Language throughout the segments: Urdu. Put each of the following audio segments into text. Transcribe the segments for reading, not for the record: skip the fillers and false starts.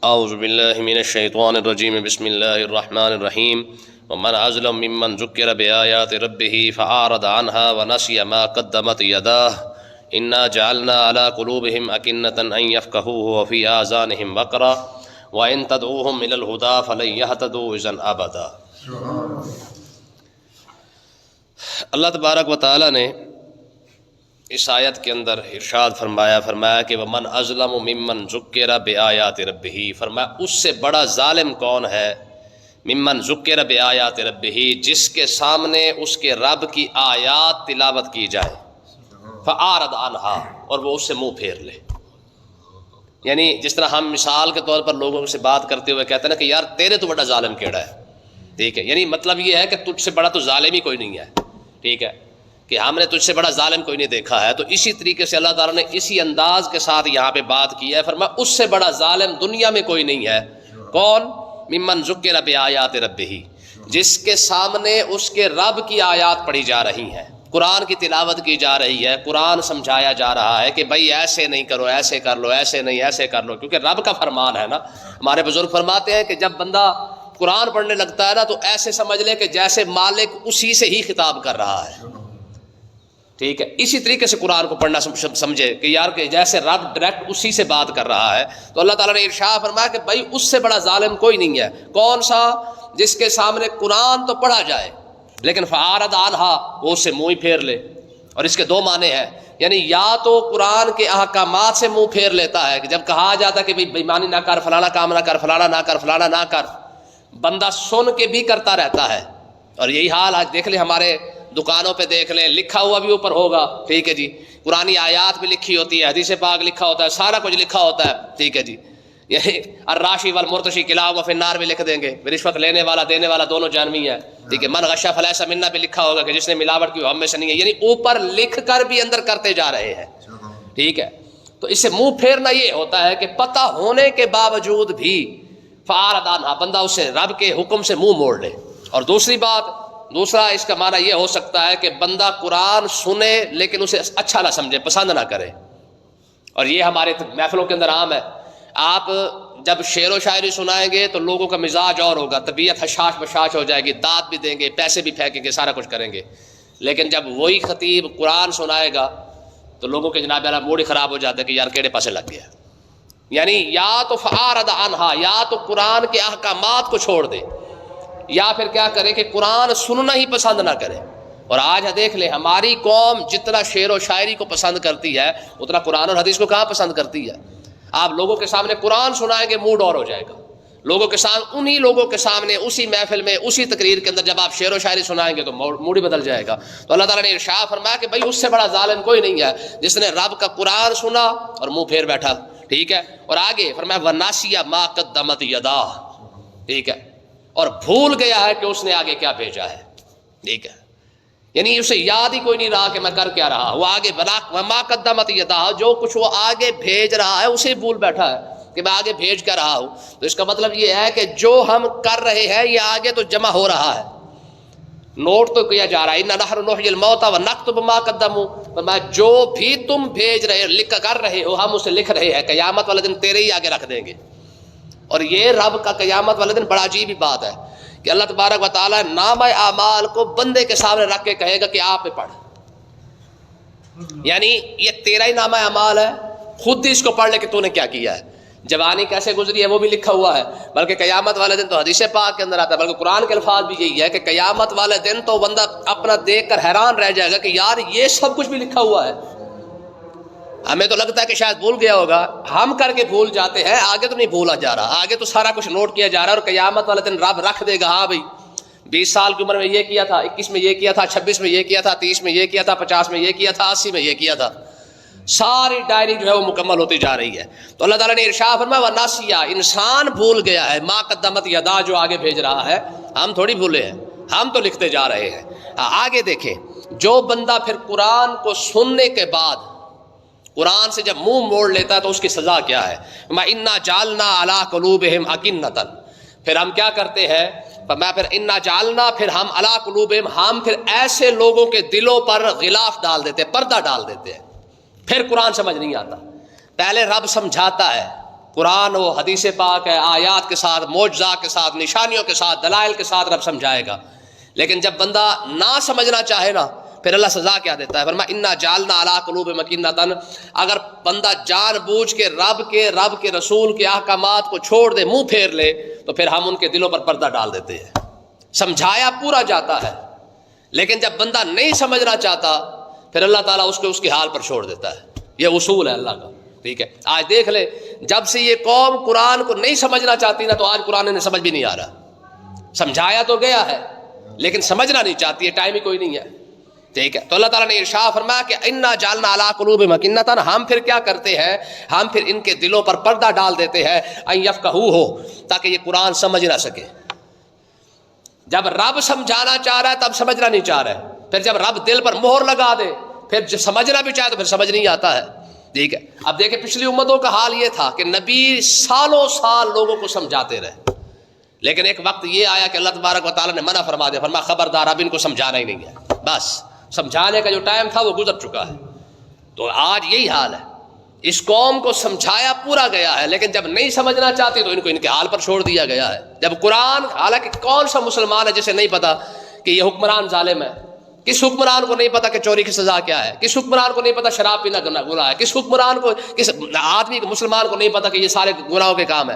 اعوذ باللہ من الشیطان الرجیم بسم اللہ الرحمن الرحیم ومن اظلم ممن ذکر بآیات ربہ فأعرض عنها ونسی ما قدمت یداہ انا جعلنا على قلوبهم اکنۃ ان یفقہوہ وفی آذانہم وقرا وان تدعوہم الی الہدی فلن یہتدوا اذا ابدا۔ اللہ تبارک و تعالی نے اس آیت کے اندر ارشاد فرمایا کہ ومن اظلم ممن ذکر بآیات ربہ، فرمایا اس سے بڑا ظالم کون ہے، ممن ذکر بآیات ربہ، جس کے سامنے اس کے رب کی آیات تلاوت کی جائے، فأعرض عنہا، اور وہ اس سے منہ پھیر لے۔ یعنی جس طرح ہم مثال کے طور پر لوگوں سے بات کرتے ہوئے کہتے ہیں نا کہ یار تیرے تو بڑا ظالم کیڑا ہے، ٹھیک ہے، یعنی مطلب یہ ہے کہ تجھ سے بڑا تو ظالم ہی کوئی نہیں ہے، ٹھیک ہے، کہ ہم نے تجھ سے بڑا ظالم کوئی نہیں دیکھا ہے۔ تو اسی طریقے سے اللہ تعالیٰ نے اسی انداز کے ساتھ یہاں پہ بات کی ہے، فرمایا اس سے بڑا ظالم دنیا میں کوئی نہیں ہے۔ کون؟ ممن ذکر بآیات ربہ، جس کے سامنے اس کے رب کی آیات پڑھی جا رہی ہیں، قرآن کی تلاوت کی جا رہی ہے، قرآن سمجھایا جا رہا ہے کہ بھائی ایسے نہیں کرو، ایسے کر لو، ایسے نہیں ایسے کر لو، کیونکہ رب کا فرمان ہے نا۔ ہمارے بزرگ فرماتے ہیں کہ جب بندہ قرآن پڑھنے لگتا ہے نا تو ایسے سمجھ لے کہ جیسے مالک اسی سے ہی خطاب کر رہا ہے، ٹھیک ہے، اسی طریقے سے قرآن کو پڑھنا سمجھے کہ یار کہ جیسے رب ڈائریکٹ اسی سے بات کر رہا ہے۔ تو اللہ تعالیٰ نے ارشاد فرمایا کہ بھائی اس سے بڑا ظالم کوئی نہیں ہے۔ کون سا؟ جس کے سامنے قرآن تو پڑھا جائے لیکن فأعرض عنہا، وہ اس سے منہ ہی پھیر لے۔ اور اس کے دو معنی ہیں، یعنی یا تو قرآن کے احکامات سے منہ پھیر لیتا ہے کہ جب کہا جاتا ہے کہ بھائی بےایمانی نہ کر، فلانا کام نہ کر، فلانا نہ کر، فلانا نہ کر، بندہ سن کے بھی کرتا رہتا ہے۔ اور یہی حال آج دیکھ لیں، ہمارے دکانوں پہ دیکھ لیں، لکھا ہوا بھی اوپر ہوگا، ٹھیک ہے جی، قرآنی آیات بھی لکھی ہوتی ہے، حدیث پاک لکھا ہوتا ہے، سارا کچھ لکھا ہوتا ہے، ٹھیک ہے جی، یہ الراشی والمرتشی کلاؤ فی النار بھی لکھ دیں گے، رشوت لینے والا دینے والا دونوں جہنمی ہے، ٹھیک ہے، من غش فلیس منا بھی لکھا ہوگا کہ جس نے ملاوٹ کی وہ ہم میں سے نہیں ہے، یعنی اوپر لکھ کر بھی اندر کرتے جا رہے ہیں، ٹھیک ہے۔ تو اس سے منہ پھیرنا یہ ہوتا ہے کہ پتہ ہونے کے باوجود بھی فأعرض عنہا، بندہ اس سے رب کے حکم سے منہ موڑ لے۔ اور دوسرا اس کا معنی یہ ہو سکتا ہے کہ بندہ قرآن سنے لیکن اسے اچھا نہ سمجھے، پسند نہ کرے۔ اور یہ ہمارے محفلوں کے اندر عام ہے، آپ جب شعر و شاعری سنائیں گے تو لوگوں کا مزاج اور ہوگا، طبیعت حشاش بشاش ہو جائے گی، داد بھی دیں گے، پیسے بھی پھینکیں گے، سارا کچھ کریں گے، لیکن جب وہی خطیب قرآن سنائے گا تو لوگوں کے جناب والا موڈ ہی خراب ہو جاتا ہے کہ یار کیڑے پاسے لگ گیا۔ یعنی یا تو فأعرض عنہا، یا تو قرآن کے احکامات کو چھوڑ دے، یا پھر کیا کرے کہ قرآن سننا ہی پسند نہ کرے۔ اور آج دیکھ لیں ہماری قوم جتنا شعر و شاعری کو پسند کرتی ہے اتنا قرآن اور حدیث کو کہاں پسند کرتی ہے۔ آپ لوگوں کے سامنے قرآن سنائیں گے موڈ اور ہو جائے گا، لوگوں کے سامنے، انہی لوگوں کے سامنے، اسی محفل میں، اسی تقریر کے اندر جب آپ شعر و شاعری سنائیں گے تو موڈ ہی بدل جائے گا۔ تو اللہ تعالیٰ نے ارشاد فرمایا کہ بھائی اس سے بڑا ظالم کوئی نہیں ہے جس نے رب کا قرآن سنا اور منہ پھیر بیٹھا، ٹھیک ہے۔ اور آگے فرمایا وَنَسِیَ مَا قَدَّمَتْ يَدَاهُ، ٹھیک ہے، اور بھول گیا ہے کہ اس نے آگے کیا بھیجا ہے، ٹھیک ہے، یعنی اسے یاد ہی کوئی نہیں رہا کہ میں کر کیا رہا، وہ آگے وَمَا قَدَّمَتْ يَدَاهُ، جو کچھ وہ آگے بھیج رہا ہے اسے بھول بیٹھا ہے کہ میں آگے بھیج کر رہا ہوں۔ تو اس کا مطلب یہ ہے کہ جو ہم کر رہے ہیں یہ آگے تو جمع ہو رہا ہے، نوٹ تو کیا جا رہا ہے، اِنَّا نَحْنُ نُحْيِي الْمَوْتَى وَنَكْتُبُ مَا قَدَّمُوا، جو بھی تم بھیج رہے لکھ کر رہے ہو ہم اسے لکھ رہے ہیں، قیامت والے دن تیرے ہی آگے رکھ دیں گے۔ اور یہ رب کا قیامت والے دن بڑا عجیب بات ہے کہ اللہ تبارک و تعالیٰ نامہ اعمال کو بندے کے سامنے رکھ کے کہے گا کہ آپ پہ پڑھ، یعنی یہ تیرا ہی نامہ اعمال ہے، خود ہی اس کو پڑھ لے کہ تو نے کیا کیا ہے، جوانی کیسے گزری ہے وہ بھی لکھا ہوا ہے۔ بلکہ قیامت والے دن تو حدیث پاک کے اندر آتا ہے، بلکہ قرآن کے الفاظ بھی یہی ہے کہ قیامت والے دن تو بندہ اپنا دیکھ کر حیران رہ جائے گا کہ یار یہ سب کچھ بھی لکھا ہوا ہے۔ ہمیں تو لگتا ہے کہ شاید بھول گیا ہوگا، ہم کر کے بھول جاتے ہیں، آگے تو نہیں بھولا جا رہا، آگے تو سارا کچھ نوٹ کیا جا رہا ہے۔ اور قیامت والے دن رب رکھ دے گا، ہاں بھائی 20 سال کی عمر میں یہ کیا تھا، 21 میں یہ کیا تھا، 26 میں یہ کیا تھا، 30 میں یہ کیا تھا، 50 میں یہ کیا تھا، 80 میں یہ کیا تھا، ساری ڈائری جو ہے وہ مکمل ہوتی جا رہی ہے۔ تو اللہ تعالیٰ نے ارشاد فرمایا وَنَسِیَ، انسان بھول گیا ہے، مَا قَدَّمَتْ يَدَاهُ، جو آگے بھیج رہا ہے، ہم تھوڑی بھولے ہیں، ہم تو لکھتے جا رہے ہیں۔ آگے دیکھیں، جو بندہ پھر قرآن کو سننے کے بعد قرآن سے جب منہ موڑ لیتا ہے تو اس کی سزا کیا ہے؟ اِنَّا جَعَلْنَا عَلَىٰ قُلُوبِهِمْ أَكِنَّةً، پھر ہم کیا کرتے ہیں، پھر اِنَّا جَعَلْنَا، پھر ہم عَلَىٰ قُلُوبِهِمْ، ہم پھر ایسے لوگوں کے دلوں پر غلاف ڈال دیتے ہیں، پردہ ڈال دیتے ہیں، پھر قرآن سمجھ نہیں آتا۔ پہلے رب سمجھاتا ہے، قرآن و حدیث پاک ہے، آیات کے ساتھ، معجزات کے ساتھ، نشانیوں کے ساتھ، دلائل کے ساتھ رب سمجھائے گا. لیکن جب بندہ نہ سمجھنا چاہے نا، پھر اللہ سزا کیا دیتا ہے؟ فرمایا انا جعلنا علی قلوب مکنۃ، اگر بندہ جان بوجھ کے رب کے رسول کے احکامات کو چھوڑ دے، منہ پھیر لے، تو پھر ہم ان کے دلوں پر پردہ ڈال دیتے ہیں. سمجھایا پورا جاتا ہے، لیکن جب بندہ نہیں سمجھنا چاہتا پھر اللہ تعالیٰ اس کے حال پر چھوڑ دیتا ہے. یہ اصول ہے اللہ کا. ٹھیک ہے، آج دیکھ لے، جب سے یہ قوم قرآن کو نہیں سمجھنا چاہتی نا، تو آج قرآن انہیں سمجھ بھی نہیں آ رہا. سمجھایا تو گیا ہے لیکن سمجھنا نہیں چاہتی ہے، ٹائم ہی کوئی نہیں ہے. ٹھیک ہے، تو اللہ تعالیٰ نے ارشاد فرمایا کہ انا جعلنا علی قلوب مکنۃ، ہم پھر کیا کرتے ہیں؟ ہم پھر ان کے دلوں پر پردہ ڈال دیتے ہیں، ان یفقہوہ، تاکہ یہ قرآن سمجھ نہ سکے. جب رب سمجھانا چاہ رہا ہے تب سمجھنا نہیں چاہ رہا ہے، پھر جب رب دل پر مہر لگا دے پھر جب سمجھنا بھی چاہے تو پھر سمجھ نہیں آتا ہے. ٹھیک ہے، اب دیکھیں پچھلی امتوں کا حال یہ تھا کہ نبی سالوں سال لوگوں کو سمجھاتے رہے، لیکن ایک وقت یہ آیا کہ اللہ تبارک و تعالیٰ نے منع فرما دیا، فرمایا خبردار، اب ان کو سمجھانا ہی نہیں ہے، بس سمجھانے کا جو ٹائم تھا وہ گزر چکا ہے. تو آج یہی حال ہے، اس قوم کو سمجھایا پورا گیا ہے، لیکن جب نہیں سمجھنا چاہتی تو ان کو ان کے حال پر چھوڑ دیا گیا ہے. جب قرآن، حالانکہ کون سا مسلمان ہے جسے نہیں پتا کہ یہ حکمران ظالم ہے؟ کس حکمران کو نہیں پتا کہ چوری کی سزا کیا ہے؟ کس حکمران کو نہیں پتا شراب پینا گناہ ہے؟ کس حکمران کو، کس آدمی کو، مسلمان کو نہیں پتا کہ یہ سارے گناہوں کے کام ہے؟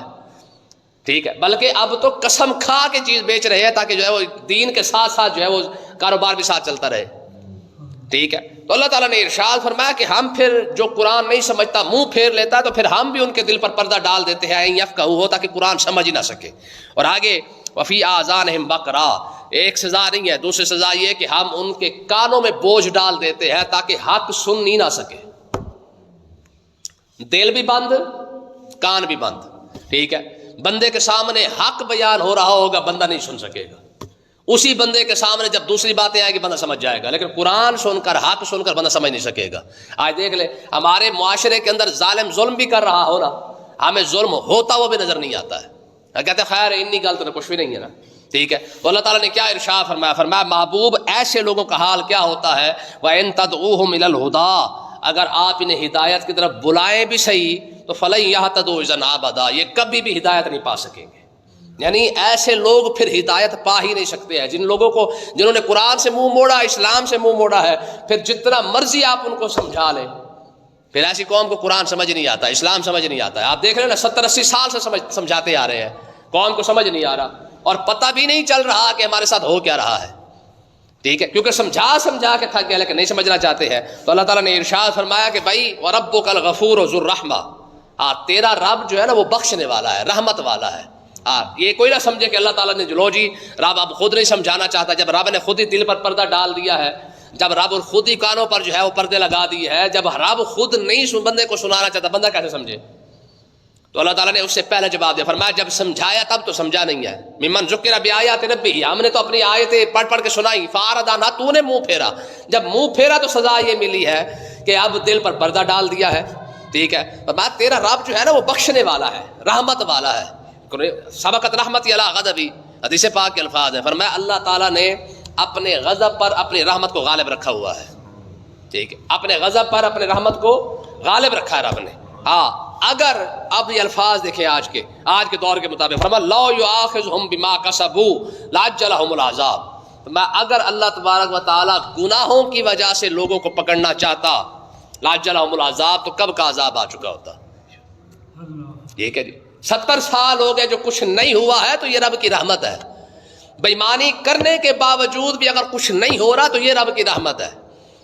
ٹھیک ہے، بلکہ اب تو قسم کھا کے چیز بیچ رہے ہیں تاکہ جو ہے وہ دین کے ساتھ ساتھ جو ہے وہ کاروبار بھی ساتھ چلتا رہے. ٹھیک ہے، تو اللہ تعالیٰ نے ارشاد فرمایا کہ ہم پھر جو قرآن نہیں سمجھتا، منہ پھیر لیتا ہے، تو پھر ہم بھی ان کے دل پر پردہ ڈال دیتے ہیں، یفقہوا، تاکہ قرآن سمجھ ہی نہ سکے. اور آگے وفی آذانہم وقرا، ایک سزا نہیں ہے، دوسری سزا یہ کہ ہم ان کے کانوں میں بوجھ ڈال دیتے ہیں تاکہ حق سن ہی نہ سکے. دل بھی بند، کان بھی بند. ٹھیک ہے، بندے کے سامنے حق بیان ہو رہا ہوگا، بندہ نہیں سن سکے گا. اسی بندے کے سامنے جب دوسری باتیں آئیں گی بندہ سمجھ جائے گا، لیکن قرآن سن کر، حق سن کر بندہ سمجھ نہیں سکے گا. آج دیکھ لے، ہمارے معاشرے کے اندر ظالم ظلم بھی کر رہا ہو نا، ہمیں ظلم ہوتا وہ بھی نظر نہیں آتا ہے، کہتے ہیں خیر انی غلط تو کچھ بھی نہیں ہے نا. ٹھیک ہے، تو اللہ تعالیٰ نے کیا ارشاد فرمایا؟ فرمایا محبوب ایسے لوگوں کا حال کیا ہوتا ہے، وَإِن تَدْعُوهُمْ إِلَى الْهُدَىٰ، اگر آپ انہیں ہدایت کی طرف بلائیں بھی صحیح، تو فَلَن يَهْتَدُوا إِذًا أَبَدًا، یہ کبھی بھی ہدایت نہیں پا سکیں گے. یعنی ایسے لوگ پھر ہدایت پا ہی نہیں سکتے ہیں، جن لوگوں کو، جنہوں نے قرآن سے منہ موڑا، اسلام سے منہ موڑا ہے، پھر جتنا مرضی آپ ان کو سمجھا لیں، پھر ایسی قوم کو قرآن سمجھ نہیں آتا، اسلام سمجھ نہیں آتا ہے. آپ دیکھ رہے ہیں نا، 70-80 سال سے سمجھاتے آ رہے ہیں، قوم کو سمجھ نہیں آ رہا، اور پتہ بھی نہیں چل رہا کہ ہمارے ساتھ ہو کیا رہا ہے. ٹھیک ہے، کیونکہ سمجھا کے تھک گیا لیکن نہیں سمجھنا چاہتے ہیں. تو اللہ تعالیٰ نے ارشاد فرمایا کہ بھائی وَرَبُّكَ الْغَفُورُ ذُو الرَّحْمَةِ، تیرا رب جو ہے نا وہ بخشنے والا ہے، رحمت والا ہے. یہ کوئی نہ سمجھے کہ اللہ تعالیٰ نے جلو جی رب اب خود نہیں سمجھانا چاہتا، جب رب نے خود ہی دل پر پردہ ڈال دیا ہے، جب رب خود ہی کانوں پر جو ہے وہ پردے لگا دیے ہے، جب رب خود نہیں بندے کو سنانا چاہتا، بندہ کیسے سمجھے؟ تو اللہ تعالیٰ نے اس سے پہلے جواب دیا، فرمایا جب سمجھایا تب تو سمجھا نہیں ہے. ممن ذکر بآیات ربہ، ہم نے تو اپنی آیتیں پڑھ پڑھ کے سنائی، فأعرض عنہا، تو نے منہ پھیرا. جب منہ پھیرا تو سزا یہ ملی ہے کہ اب دل پر پردہ ڈال دیا ہے. ٹھیک ہے، فرمایا تیرا رب جو ہے نا وہ بخشنے والا ہے، رحمت والا ہے. سبقت رحمتی علی غضبی، حدیث پاک کے الفاظ ہیں. فرمایا اللہ تعالیٰ نے اپنے غضب پر اپنی رحمت کو غالب رکھا ہوا ہے. ٹھیک ہے، اپنے غضب پر اپنے رحمت کو غالب رکھا ہے رب نے. ہاں، اگر اب یہ الفاظ دیکھیں آج کے دور کے مطابق، فرمایا لا یؤاخذہم بما کسبوا لعجلہم العذاب، اگر اللہ تبارک و تعالیٰ گناہوں کی وجہ سے لوگوں کو پکڑنا چاہتا، لعجلہم العذاب، تو کب کا عذاب آ چکا ہوتا. یہ کہ 70 سال ہو گئے جو کچھ نہیں ہوا ہے، تو یہ رب کی رحمت ہے. بےایمانی کرنے کے باوجود بھی اگر کچھ نہیں ہو رہا تو یہ رب کی رحمت ہے.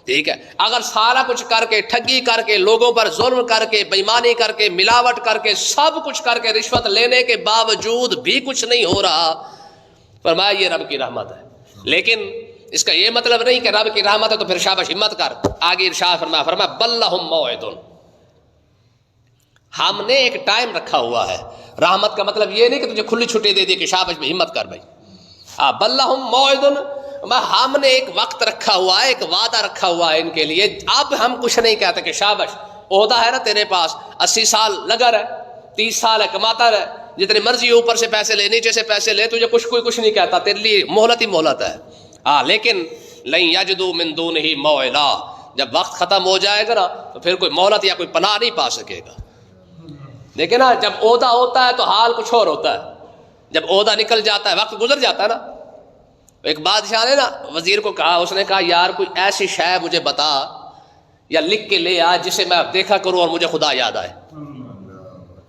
ٹھیک ہے، اگر سارا کچھ کر کے، ٹھگی کر کے، لوگوں پر ظلم کر کے، بےایمانی کر کے، ملاوٹ کر کے، سب کچھ کر کے، رشوت لینے کے باوجود بھی کچھ نہیں ہو رہا، فرمایا یہ رب کی رحمت ہے. لیکن اس کا یہ مطلب نہیں کہ رب کی رحمت ہے تو پھر شاباش ہمت کر. آگے ارشاد فرمایا بل لہم موعد، ہم نے ایک ٹائم رکھا ہوا ہے. رحمت کا مطلب یہ نہیں کہ تجھے کھلی چھٹی دے دی کہ شاباش ہمت کر بھائی. بل لہم موعد، ہم نے ایک وقت رکھا ہوا ہے، ایک وعدہ رکھا ہوا ہے ان کے لیے. اب ہم کچھ نہیں کہتے کہ شاباش عہدہ ہے نا تیرے پاس، 80 سال لگا رہے، 30 سال ہے کماتا رہے، جتنے مرضی اوپر سے پیسے لے، نیچے سے پیسے لے، تجھے کوئی کچھ نہیں کہتا، تیرے لیے مہلت ہی مہلت ہے. لیکن لن یجدوا من دونہ موئلا، جب وقت ختم ہو جائے گا نا تو پھر کوئی مہلت یا کوئی پناہ نہیں پا سکے گا. دیکھیں نا، جب عہدہ ہوتا ہے تو حال کچھ اور ہوتا ہے، جب عہدہ نکل جاتا ہے وقت گزر جاتا ہے نا. ایک بادشاہ نے نا وزیر کو کہا، اس نے کہا یار کوئی ایسی شے مجھے بتا یا لکھ کے لے آ جسے میں اب دیکھا کروں اور مجھے خدا یاد آئے.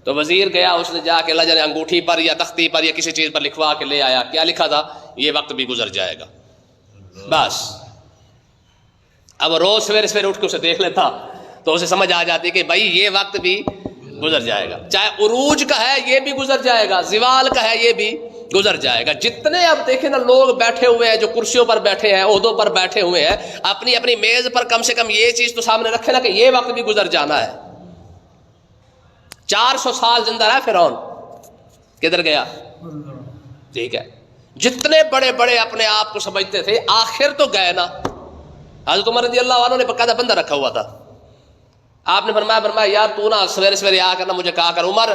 تو وزیر گیا، اس نے جا کے اللہ جانے انگوٹھی پر یا تختی پر یا کسی چیز پر لکھوا کے لے آیا. کیا لکھا تھا؟ یہ وقت بھی گزر جائے گا. بس اب روز سویرے سویرے اٹھ کے اسے دیکھ لیتا تو اسے سمجھ آ جاتی کہ بھائی یہ وقت بھی گزر جائے گا، چاہے عروج کا ہے یہ بھی گزر جائے گا، زوال کا ہے یہ بھی گزر جائے گا. جتنے اب دیکھیں نا لوگ بیٹھے ہوئے ہیں جو کرسیوں پر بیٹھے ہیں، عہدوں پر بیٹھے ہوئے ہیں، اپنی اپنی میز پر کم سے کم یہ چیز تو سامنے رکھے نا کہ یہ وقت بھی گزر جانا ہے. 400 سال زندہ رہا فرعون، کدھر گیا؟ ٹھیک ہے، جتنے بڑے بڑے اپنے آپ کو سمجھتے تھے آخر تو گئے نا. حضرت عمر رضی اللہ عنہ نے باقاعدہ بندہ رکھا ہوا تھا. آپ نے فرمایا یار تو نا سویرے سویرے آ کر نا مجھے کہا کر عمر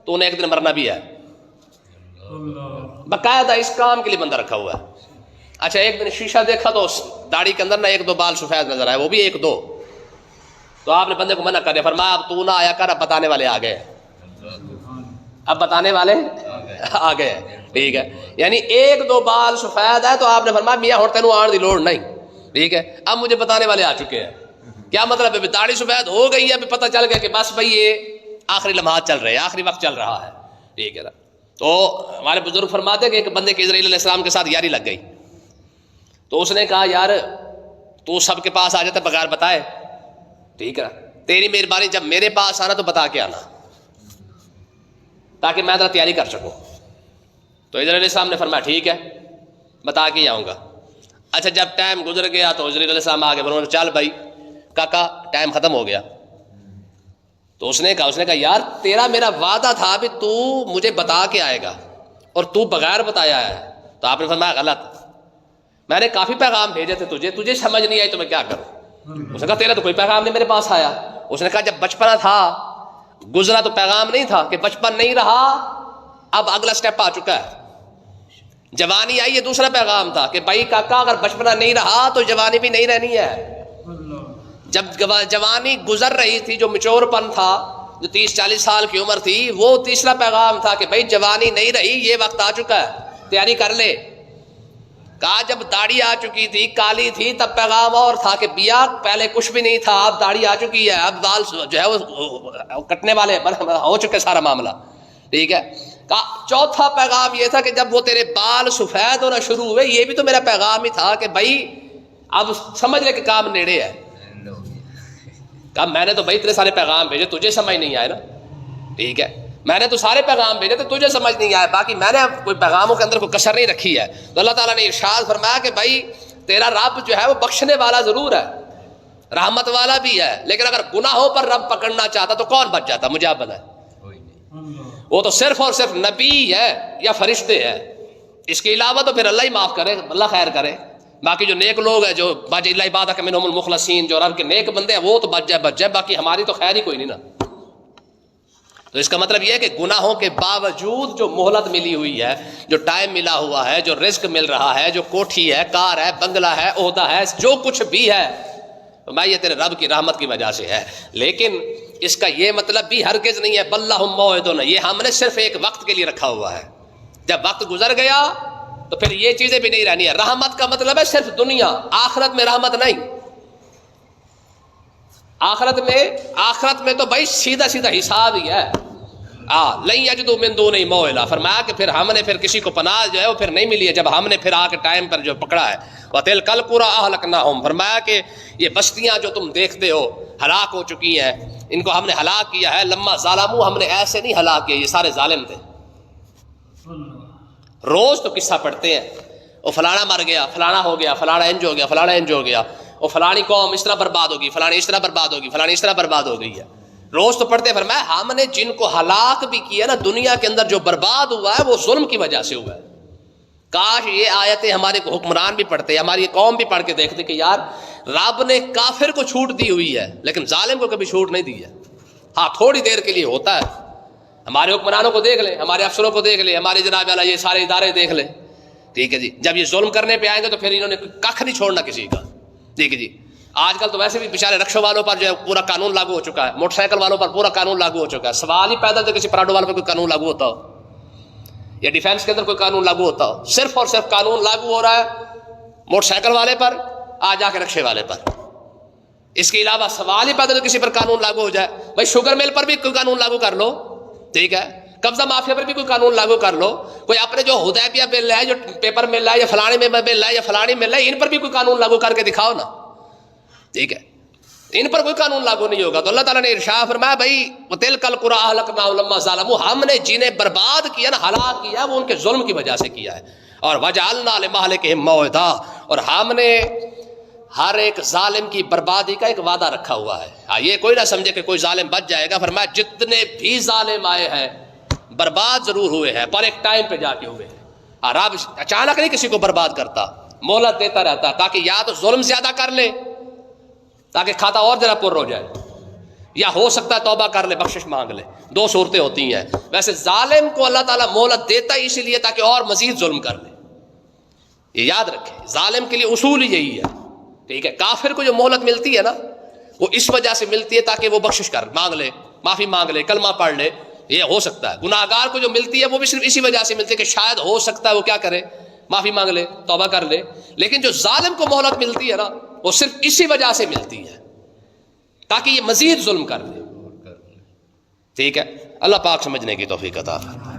تو نے ایک دن مرنا بھی ہے. باقاعدہ اس کام کے لیے بندہ رکھا ہوا ہے. اچھا ایک دن شیشہ دیکھا تو داڑھی کے اندر نا 1-2 بال سفید نظر آئے، وہ بھی 1-2. تو آپ نے بندے کو منع کر دیا، فرمایا اب تو نہ آیا کر، اب بتانے والے آ گئے، اب بتانے والے آ گئے. ٹھیک ہے، یعنی 1-2 بال سفید ہے تو آپ نے فرمایا میاں ہوں تینوں آن دی لوڑ نہیں. ٹھیک ہے، اب مجھے بتانے والے آ چکے ہیں. کیا مطلب ہے؟ داڑھی سفید ہو گئی ہے، ابھی پتہ چل گیا کہ بس بھائی یہ آخری لمحات چل رہے ہیں، آخری وقت چل رہا ہے. ٹھیک ہے نا. تو ہمارے بزرگ فرماتے کہ ایک بندے کے اسرائیل علیہ السلام کے ساتھ یاری لگ گئی. تو اس نے کہا یار تو سب کے پاس آ جاتا بغیر بتائے. ٹھیک ہے، تیری مہربانی جب میرے پاس آنا تو بتا کے آنا تاکہ میں ذرا تیاری کر سکوں. تو اسرائیل علیہ السلام نے فرمایا ٹھیک ہے بتا کے آؤں گا. اچھا جب ٹائم گزر گیا تو اسرائیل علیہ السلام آگے بولے چل بھائی کاکا ٹائم ختم ہو گیا. تو اس نے کہا یار تیرا میرا وعدہ تھا ابھی تو مجھے بتا کے آئے گا اور تو بغیر بتایا ہے. تو آپ نے فرمایا غلط، میں نے کافی پیغام بھیجے تھے تجھے سمجھ نہیں آئی تو میں کیا کروں. اس نے کہا تیرا تو کوئی پیغام نہیں میرے پاس آیا. اس نے کہا جب بچپنا تھا گزرا تو پیغام نہیں تھا کہ بچپن نہیں رہا، اب اگلا سٹیپ آ چکا ہے. جوانی آئی، یہ دوسرا پیغام تھا کہ بھائی کاکا اگر بچپنا نہیں رہا تو جوانی بھی نہیں رہنی ہے. جب جوانی گزر رہی تھی، جو میچور پن تھا، جو 30-40 سال کی عمر تھی، وہ تیسرا پیغام تھا کہ بھائی جوانی نہیں رہی، یہ وقت آ چکا ہے، تیاری کر لے. کہا جب داڑھی آ چکی تھی، کالی تھی، تب پیغام اور تھا کہ بیا پہلے کچھ بھی نہیں تھا، اب داڑھی آ چکی ہے، اب بال جو ہے وہ کٹنے والے ہو چکے سارا معاملہ. ٹھیک ہے. کہا چوتھا پیغام یہ تھا کہ جب وہ تیرے بال سفید ہونا شروع ہوئے، یہ بھی تو میرا پیغام ہی تھا کہ بھائی اب سمجھ لے کہ کام نیڑے ہے. کہا میں نے تو بھائی اتنے سارے پیغام بھیجے، تجھے سمجھ نہیں آئے نا. ٹھیک ہے، میں نے تو سارے پیغام بھیجے تو تجھے سمجھ نہیں آیا، باقی میں نے کوئی پیغاموں کے اندر کوئی کسر نہیں رکھی ہے. تو اللہ تعالیٰ نے ارشاد فرمایا کہ بھائی تیرا رب جو ہے وہ بخشنے والا ضرور ہے، رحمت والا بھی ہے، لیکن اگر گناہوں پر رب پکڑنا چاہتا تو کون بچ جاتا؟ مجھے آپ بتائیں. وہ تو صرف اور صرف نبی ہے یا فرشتے ہیں، اس کے علاوہ تو پھر اللہ ہی معاف کرے، اللہ خیر کرے. باقی جو نیک لوگ ہیں، جو باج اللہ عبادہ کے منہم المخلصین، جو رب کے نیک بندے ہیں، وہ تو بچ جائے، باقی ہماری تو خیر ہی کوئی نہیں نا. تو اس کا مطلب یہ ہے کہ گناہوں کے باوجود جو مہلت ملی ہوئی ہے، جو ٹائم ملا ہوا ہے، جو رزق مل رہا ہے، جو کوٹھی ہے، کار ہے، بنگلہ ہے، عہدہ ہے، جو کچھ بھی ہے، میں یہ تیرے رب کی رحمت کی وجہ سے ہے. لیکن اس کا یہ مطلب بھی ہرگز نہیں ہے بلہم موعدون، یہ ہم نے صرف ایک وقت کے لیے رکھا ہوا ہے. جب وقت گزر گیا تو پھر یہ چیزیں بھی نہیں رہنی ہے. رحمت کا مطلب ہے صرف دنیا، آخرت میں رحمت نہیں. آخرت میں تو بھائی سیدھا سیدھا حساب ہی ہے. لن یجدوا من دونہ موئلا، فرمایا کہ پھر ہم نے پھر کسی کو پناہ جو ہے وہ پھر نہیں ملی ہے جب ہم نے پھر آ کے ٹائم پر جو پکڑا ہے. وَتِلْكَ الْقُرَىٰ أَهْلَكْنَاهُمْ، فرمایا کہ یہ بستیاں جو تم دیکھتے ہو ہلاک ہو چکی ہیں، ان کو ہم نے ہلاک کیا ہے. لما ظالموا، ہم نے ایسے نہیں ہلاک کیا، یہ سارے ظالم تھے. روز تو قصہ پڑھتے ہیں، وہ فلانا مر گیا، فلانا ہو گیا، فلانا انج ہو گیا، فلانا انج ہو گیا، وہ فلانی قوم اس طرح برباد ہوگی، فلانی اس طرح برباد ہوگی، فلانی اس طرح برباد ہو گئی ہے. روز تو پڑھتے. فرمایا ہم نے جن کو ہلاک بھی کیا نا، دنیا کے اندر جو برباد ہوا ہے وہ ظلم کی وجہ سے ہوا ہے. کاش یہ آیتیں ہمارے حکمران بھی پڑھتے، ہماری قوم بھی پڑھ کے دیکھتے کہ یار رب نے کافر کو چھوٹ دی ہوئی ہے لیکن ظالم کو کبھی چھوٹ نہیں دی ہے. ہاں تھوڑی دیر کے لیے ہوتا ہے. ہمارے حکمرانوں کو دیکھ لیں، ہمارے افسروں کو دیکھ لیں، ہمارے جناب والا یہ سارے ادارے دیکھ لیں. ٹھیک ہے جی، جب یہ ظلم کرنے پہ آئیں گے تو پھر انہوں نے ککھ نہیں چھوڑنا کسی کا. ٹھیک ہے جی. آج کل تو ویسے بھی بیچارے رکشوں والوں پر جو ہے پورا قانون لاگو ہو چکا ہے، موٹر سائیکل والوں پر پورا قانون لاگو ہو چکا ہے. سوال ہی پیدا تو کسی پراڈو والوں پر کوئی قانون لاگو ہوتا ہو یا ڈیفینس کے اندر کوئی قانون لاگو ہوتا ہو. صرف اور صرف قانون لاگو ہو رہا ہے موٹر سائیکل والے پر، آ جا کے رکشے والے پر. اس کے علاوہ سوال ہی پیدا تو کسی پر قانون لاگو ہو جائے. بھائی شوگر مل پر بھی کوئی قانون لاگو کر لو، ٹھیک ہے، قبضہ مافیا پر بھی کوئی قانون لاگو کر لو. کوئی اپنے جو حدیبیہ بل ہے، جو پیپر مل رہا ہے، یا فلانی میں بل ہے، یا فلانی مل ہے، ان پر بھی کوئی قانون لاگو کر کے دکھاؤ نا، ٹھیک ہے. ان پر کوئی قانون لاگو نہیں ہوگا. تو اللہ تعالیٰ نے ارشاد فرمایا بھائی وَتِلْكَ الْقُرَىٰ أَهْلَكْنَاهُمْ لَمَّا ظَلَمُوا، ہم نے جنہیں برباد کیا نا، ہلاک کیا، وہ ان کے ظلم کی وجہ سے کیا ہے. اور وَجَعَلْنَا لِمَهْلِكِهِم مَّوْعِدًا، اور ہم نے ہر ایک ظالم کی بربادی کا ایک وعدہ رکھا ہوا ہے. یہ کوئی نہ سمجھے کہ کوئی ظالم بچ جائے گا. فرمایا جتنے بھی ظالم آئے ہیں برباد ضرور ہوئے ہیں، پر ایک ٹائم پہ جا کے ہوئے ہیں. رب اچانک نہیں کسی کو برباد کرتا، مہلت دیتا رہتا، تاکہ یا تو ظلم زیادہ کر لے تاکہ کھاتا اور ذرا پر ہو جائے، یا ہو سکتا ہے توبہ کر لے، بخشش مانگ لے. دو صورتیں ہوتی ہیں. ویسے ظالم کو اللہ تعالیٰ مہلت دیتا ہی اسی لیے تاکہ اور مزید ظلم کر لے. یہ یاد رکھیں، ظالم کے لیے اصول ہی یہی ہے، ٹھیک ہے. کافر کو جو مہلت ملتی ہے نا، وہ اس وجہ سے ملتی ہے تاکہ وہ بخشش کر مانگ لے، معافی مانگ لے، کلمہ پڑھ لے. یہ ہو سکتا ہے. گناہگار کو جو ملتی ہے وہ بھی صرف اسی وجہ سے ملتی ہے کہ شاید ہو سکتا ہے وہ کیا کرے، معافی مانگ لے، توبہ کر لے. لیکن جو ظالم کو مہلت ملتی ہے نا، وہ صرف اسی وجہ سے ملتی ہے تاکہ یہ مزید ظلم کر لے. ٹھیک ہے. اللہ پاک سمجھنے کی توفیق عطا فرمائے.